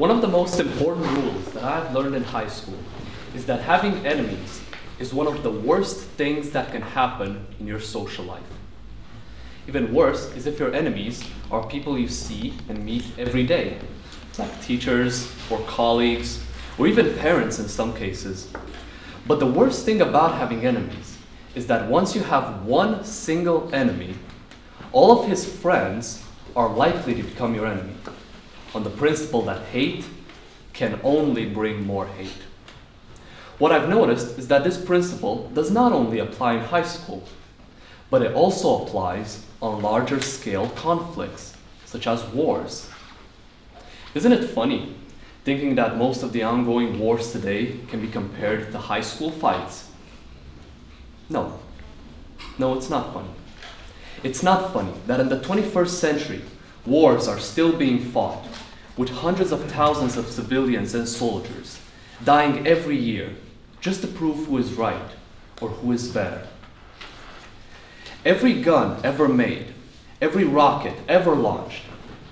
One of the most important rules that I've learned in high school is that having enemies is one of the worst things that can happen in your social life. Even worse is if your enemies are people you see and meet every day, like teachers or colleagues, or even parents in some cases. But the worst thing about having enemies is that once you have one single enemy, all of his friends are likely to become your enemy, on the principle that hate can only bring more hate. What I've noticed is that this principle does not only apply in high school, but it also applies on larger scale conflicts, such as wars. Isn't it funny thinking that most of the ongoing wars today can be compared to high school fights? No, it's not funny. It's not funny that in the 21st century, wars are still being fought, with hundreds of thousands of civilians and soldiers dying every year just to prove who is right or who is better. Every gun ever made, every rocket ever launched,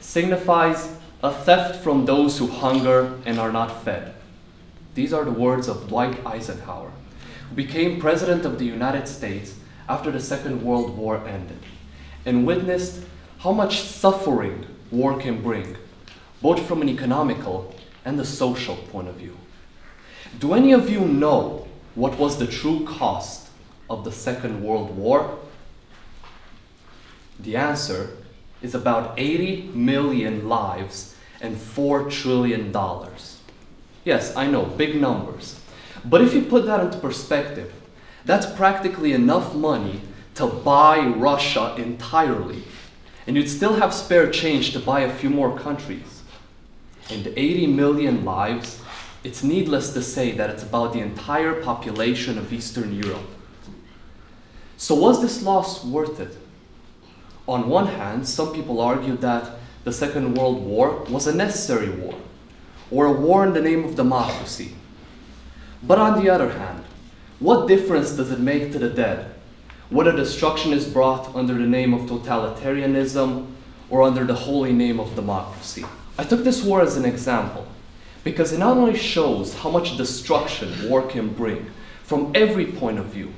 signifies a theft from those who hunger and are not fed. These are the words of Dwight Eisenhower, who became President of the United States after the Second World War ended, and witnessed how much suffering war can bring, both from an economical and a social point of view. Do any of you know what was the true cost of the Second World War? The answer is about 80 million lives and $4 trillion. Yes, I know, big numbers. But if you put that into perspective, that's practically enough money to buy Russia entirely. And you'd still have spare change to buy a few more countries. And 80 million lives, it's needless to say that it's about the entire population of Eastern Europe. So was this loss worth it? On one hand, some people argue that the Second World War was a necessary war, or a war in the name of democracy. But on the other hand, what difference does it make to the dead whether destruction is brought under the name of totalitarianism or under the holy name of democracy? I took this war as an example because it not only shows how much destruction war can bring from every point of view,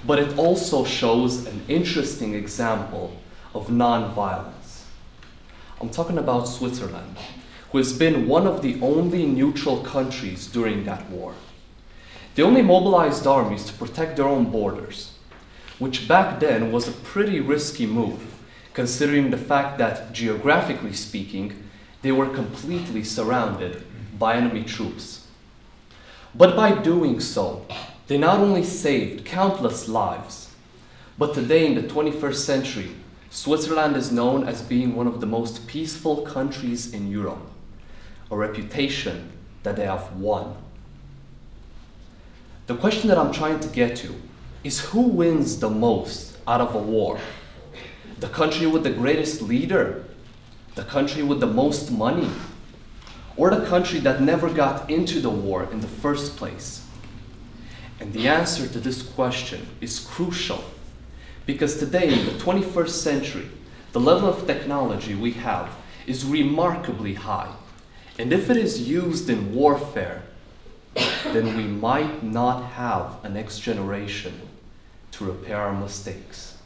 but it also shows an interesting example of non-violence. I'm talking about Switzerland, who has been one of the only neutral countries during that war. They only mobilized armies to protect their own borders, which back then was a pretty risky move, considering the fact that, geographically speaking, they were completely surrounded by enemy troops. But by doing so, they not only saved countless lives, but today in the 21st century, Switzerland is known as being one of the most peaceful countries in Europe, a reputation that they have won. The question that I'm trying to get to is who wins the most out of a war? The country with the greatest leader? The country with the most money? Or the country that never got into the war in the first place? And the answer to this question is crucial, because today in the 21st century, the level of technology we have is remarkably high. And if it is used in warfare, then we might not have a next generation to repair our mistakes.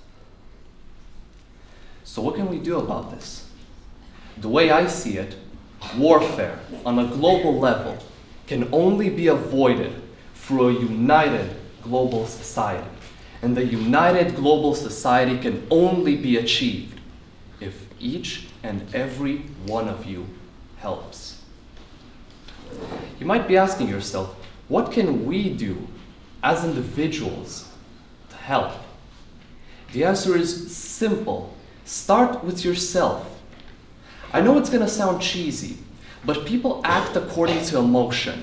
So what can we do about this? The way I see it, warfare on a global level can only be avoided through a united global society. And the united global society can only be achieved if each and every one of you helps. You might be asking yourself, what can we do as individuals to help? The answer is simple. Start with yourself. I know it's going to sound cheesy, but people act according to emotion.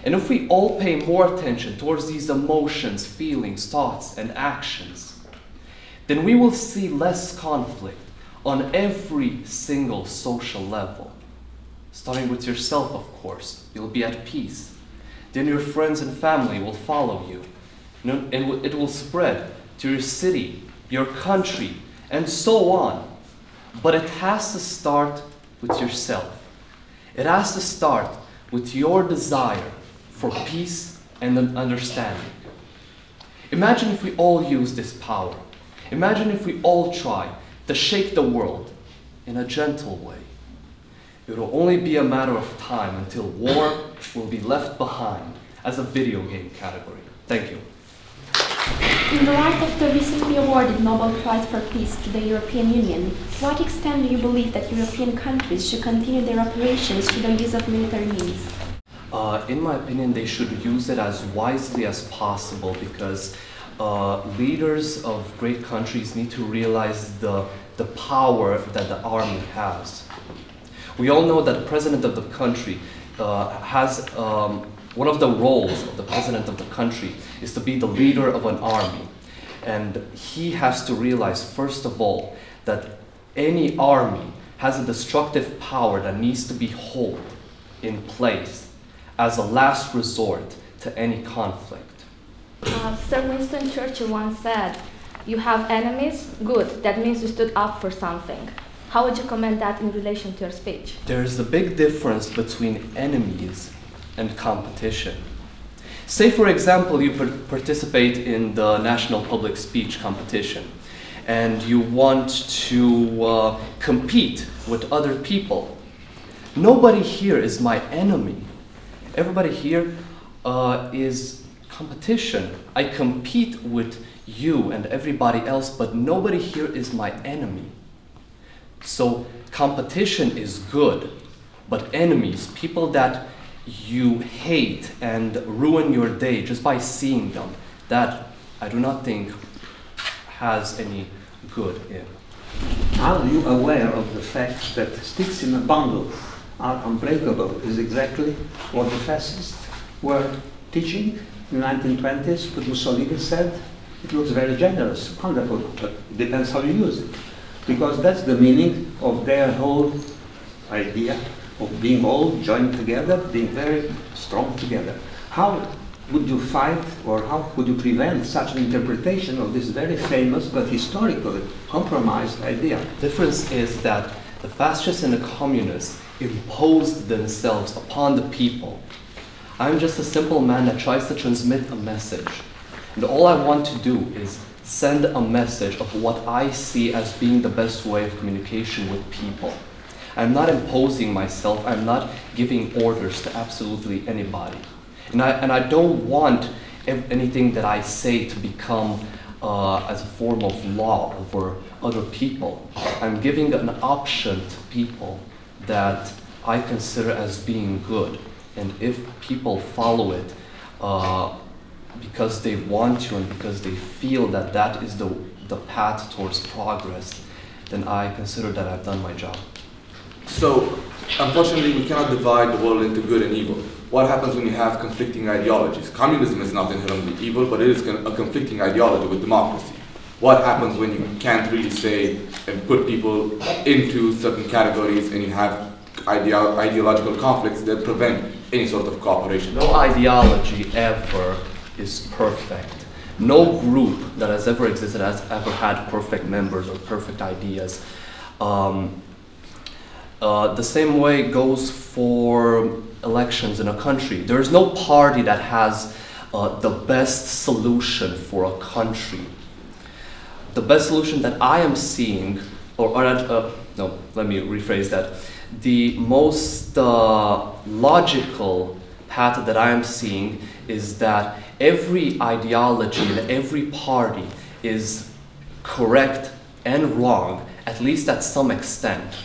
And if we all pay more attention towards these emotions, feelings, thoughts, and actions, then we will see less conflict on every single social level. Starting with yourself, of course, you'll be at peace. Then your friends and family will follow you. And it will spread to your city, your country, and so on. But it has to start with yourself. It has to start with your desire for peace and understanding. Imagine if we all use this power. Imagine if we all try to shake the world in a gentle way. It will only be a matter of time until war will be left behind as a video game category. Thank you. In the light of the recently awarded Nobel Prize for Peace to the European Union, to what extent do you believe that European countries should continue their operations through the use of military means? In my opinion, they should use it as wisely as possible, because leaders of great countries need to realize the power that the army has. We all know that the president of the country has one of the roles of the president of the country is to be the leader of an army. And he has to realize, first of all, that any army has a destructive power that needs to be held in place as a last resort to any conflict. Sir Winston Churchill once said, "You have enemies? Good, that means you stood up for something." How would you comment that in relation to your speech? There's a big difference between enemies and competition. Say, for example, you participate in the National Public Speech competition and you want to compete with other people. Nobody here is my enemy. Everybody here is competition. I compete with you and everybody else, but nobody here is my enemy. So competition is good, but enemies, people that you hate and ruin your day just by seeing them, that I do not think has any good in. Are you aware of the fact that sticks in a bundle are unbreakable is exactly what the fascists were teaching in the 1920s? What Mussolini said, it looks very generous, wonderful, but it depends how you use it. Because that's the meaning of their whole idea of being all joined together, being very strong together. How would you fight, or how would you prevent such an interpretation of this very famous but historically compromised idea? The difference is that the fascists and the communists imposed themselves upon the people. I'm just a simple man that tries to transmit a message. And all I want to do is send a message of what I see as being the best way of communication with people. I'm not imposing myself, I'm not giving orders to absolutely anybody. And I don't want anything that I say to become as a form of law over other people. I'm giving an option to people that I consider as being good. And if people follow it because they want to and because they feel that that is the path towards progress, then I consider that I've done my job. So, unfortunately, we cannot divide the world into good and evil. What happens when you have conflicting ideologies? Communism is not inherently evil, but it is a conflicting ideology with democracy. What happens when you can't really say and put people into certain categories and you have ideological conflicts that prevent any sort of cooperation? No ideology ever is perfect. No group that has ever existed has ever had perfect members or perfect ideas. The same way goes for elections in a country. There is no party that has the best solution for a country. The best solution that I am seeing, no, let me rephrase that. The most logical path that I am seeing is that every ideology and every party is correct and wrong, at least at some extent.